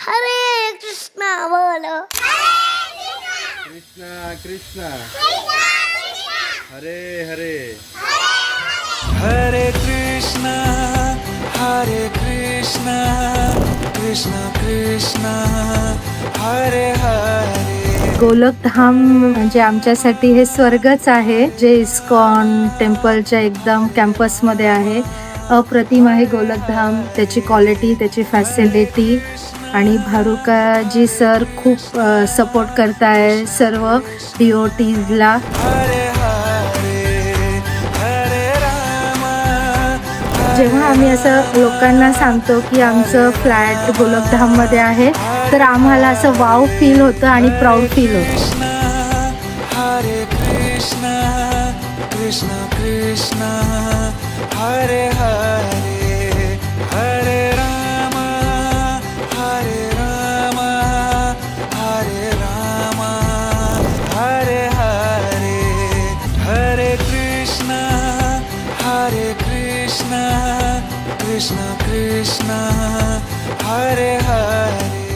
हरे कृष्णा बोलो। कृष्णा कृष्णा हरे हरे हरे कृष्णा कृष्णा कृष्णा हरे हरे। गोलकधाम म्हणजे आमच्यासाठी हे स्वर्गच आहे, जे इस्कॉन टेम्पलच्या एकदम कॅम्पसमध्ये आहे। अप्रतिम आहे गोलकधाम, त्याची क्वालिटी, त्याची फॅसिलिटी आणि भारुकाजी सर खूप सपोर्ट करताय सर्व DOTsला। जेव्हा आम्ही असं लोकांना सांगतो की आमचं फ्लॅट गोलकधाममध्ये आहे, तर आम्हाला असं वाव फील होतं आणि प्राऊड फील होतं। हरे कृष्णा कृष्णा कृष्णा हरे हरे हरे राम हरे राम हरे राम हरे हरे हरे कृष्णा कृष्णा कृष्णा हरे हरे।